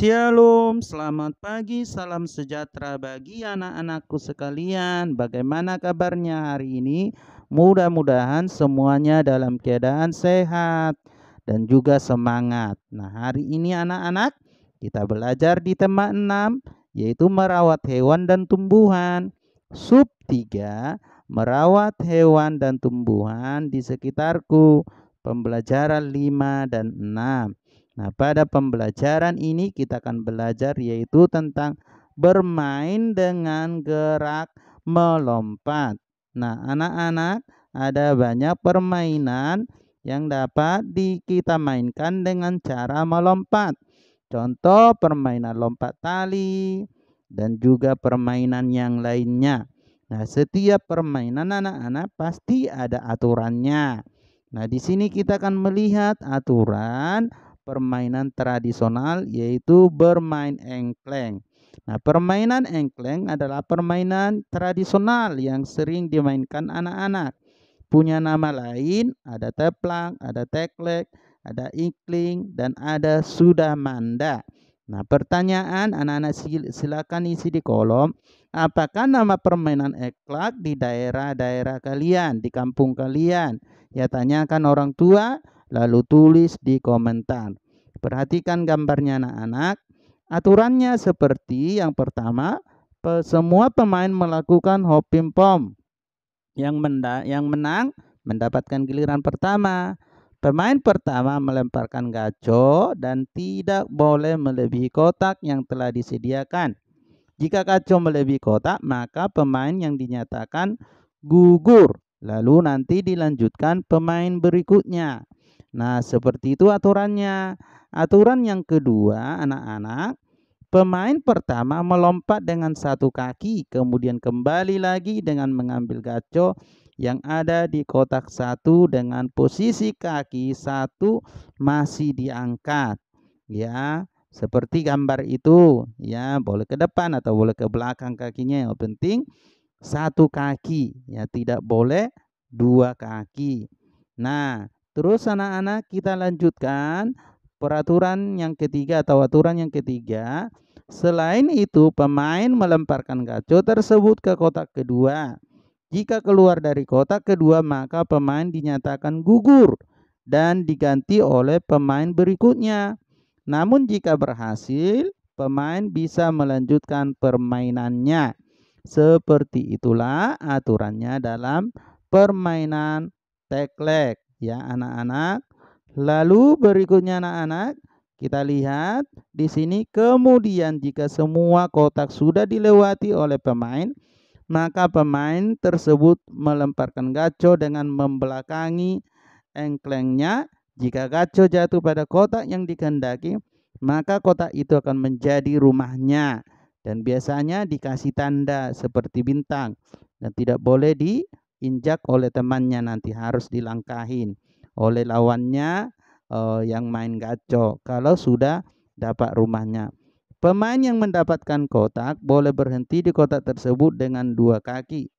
Shalom, selamat pagi, salam sejahtera bagi anak-anakku sekalian. Bagaimana kabarnya hari ini? Mudah-mudahan semuanya dalam keadaan sehat dan juga semangat. Nah, hari ini anak-anak kita belajar di tema 6, yaitu merawat hewan dan tumbuhan. Sub 3, merawat hewan dan tumbuhan di sekitarku. Pembelajaran 5 dan 6. Nah, pada pembelajaran ini kita akan belajar yaitu tentang bermain dengan gerak melompat. Nah, anak-anak, ada banyak permainan yang dapat kita mainkan dengan cara melompat. Contoh permainan lompat tali dan juga permainan yang lainnya. Nah, setiap permainan anak-anak pasti ada aturannya. Nah, di sini kita akan melihat aturan permainan tradisional, yaitu bermain engkleng. Nah, permainan engkleng adalah permainan tradisional yang sering dimainkan anak-anak. Punya nama lain, ada teplak, ada teklek, ada ikling, dan ada sudamanda. Nah, pertanyaan anak-anak silakan isi di kolom. Apakah nama permainan engkleng di daerah-daerah kalian, di kampung kalian? Ya, tanyakan orang tua, lalu tulis di komentar. Perhatikan gambarnya anak-anak. Aturannya seperti yang pertama, semua pemain melakukan hopping pom. Yang menang mendapatkan giliran pertama. Pemain pertama melemparkan gaco dan tidak boleh melebihi kotak yang telah disediakan. Jika gaco melebihi kotak, maka pemain yang dinyatakan gugur. Lalu nanti dilanjutkan pemain berikutnya. Nah, seperti itu aturannya. Aturan yang kedua, anak-anak, pemain pertama melompat dengan satu kaki, kemudian kembali lagi dengan mengambil gaco yang ada di kotak satu dengan posisi kaki satu masih diangkat. Ya, seperti gambar itu. Ya, boleh ke depan atau boleh ke belakang kakinya. Yang penting satu kaki, ya, tidak boleh dua kaki. Nah, terus anak-anak kita lanjutkan peraturan yang ketiga atau aturan yang ketiga. Selain itu, pemain melemparkan gaco tersebut ke kotak kedua. Jika keluar dari kotak kedua, maka pemain dinyatakan gugur dan diganti oleh pemain berikutnya. Namun jika berhasil, pemain bisa melanjutkan permainannya. Seperti itulah aturannya dalam permainan teklek, ya anak-anak. Lalu berikutnya anak-anak, kita lihat di sini, kemudian jika semua kotak sudah dilewati oleh pemain, maka pemain tersebut melemparkan gaco dengan membelakangi engklengnya. Jika gaco jatuh pada kotak yang dikehendaki, maka kotak itu akan menjadi rumahnya. Dan biasanya dikasih tanda seperti bintang dan tidak boleh diinjak oleh temannya, nanti harus dilangkahin oleh lawannya yang main gaco kalau sudah dapat rumahnya. Pemain yang mendapatkan kotak boleh berhenti di kotak tersebut dengan dua kaki.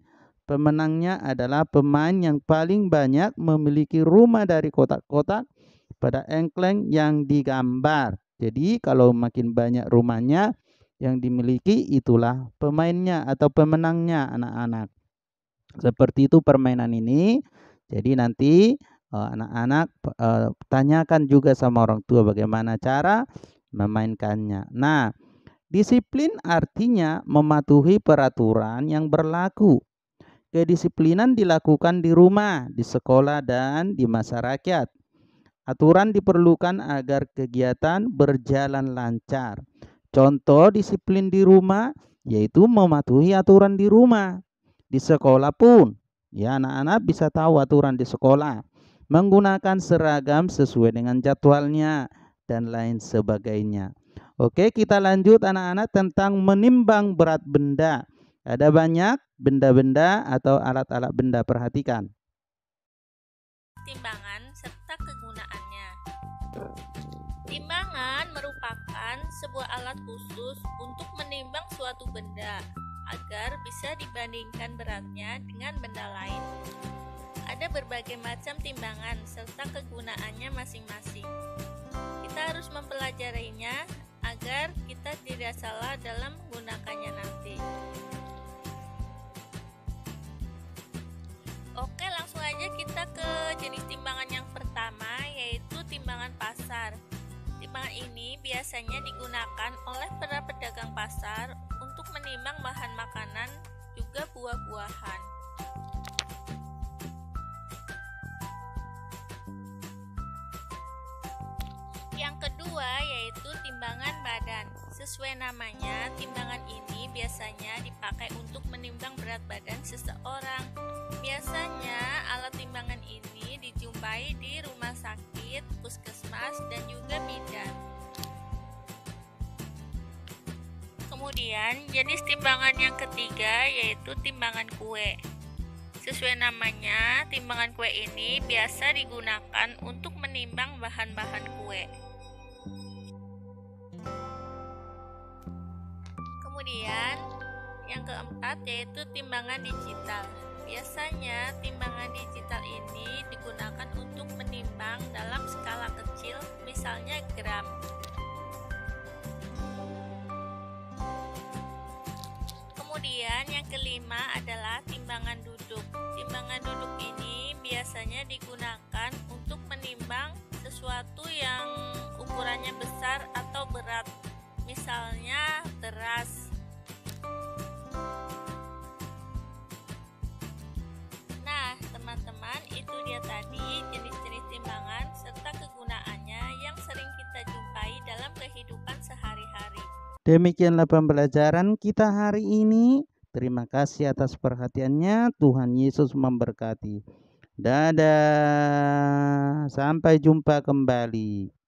Pemenangnya adalah pemain yang paling banyak memiliki rumah dari kotak-kotak pada engkleng yang digambar. Jadi kalau makin banyak rumahnya yang dimiliki, itulah pemainnya atau pemenangnya anak-anak. Seperti itu permainan ini. Jadi nanti anak-anak tanyakan juga sama orang tua bagaimana cara memainkannya. Nah, disiplin artinya mematuhi peraturan yang berlaku. Kedisiplinan dilakukan di rumah, di sekolah, dan di masyarakat. Aturan diperlukan agar kegiatan berjalan lancar. Contoh disiplin di rumah yaitu mematuhi aturan di rumah. Di sekolah pun, ya anak-anak bisa tahu aturan di sekolah. Menggunakan seragam sesuai dengan jadwalnya dan lain sebagainya. Oke, kita lanjut anak-anak tentang menimbang berat benda. Ada banyak benda-benda atau alat-alat benda, perhatikan. Timbangan serta kegunaannya. Timbangan merupakan sebuah alat khusus untuk menimbang suatu benda agar bisa dibandingkan beratnya dengan benda lain. Ada berbagai macam timbangan serta kegunaannya masing-masing. Kita harus mempelajarinya agar kita tidak salah dalam menggunakannya nanti. Oke, langsung aja kita ke jenis timbangan yang pertama, yaitu timbangan pasar. Timbangan ini biasanya digunakan oleh para pedagang pasar untuk menimbang bahan makanan juga buah-buahan. Yang kedua yaitu timbangan badan. Sesuai namanya, timbangan ini biasanya dipakai untuk menimbang berat badan seseorang. Biasanya alat timbangan ini dijumpai di rumah sakit, puskesmas, dan juga bidan. Kemudian jenis timbangan yang ketiga yaitu timbangan kue. Sesuai namanya, timbangan kue ini biasa digunakan untuk menimbang bahan-bahan kue. Kemudian yang keempat yaitu timbangan digital. Biasanya timbangan digital ini digunakan untuk menimbang dalam skala kecil, misalnya gram. Kemudian yang kelima adalah timbangan duduk. Timbangan duduk ini biasanya digunakan untuk menimbang sesuatu yang ukurannya besar atau berat, misalnya beras. Nah, teman-teman, itu dia tadi jenis-jenis timbangan serta kegunaannya yang sering kita jumpai dalam kehidupan sehari-hari. Demikianlah pembelajaran kita hari ini. Terima kasih atas perhatiannya. Tuhan Yesus memberkati. Dadah. Sampai jumpa kembali.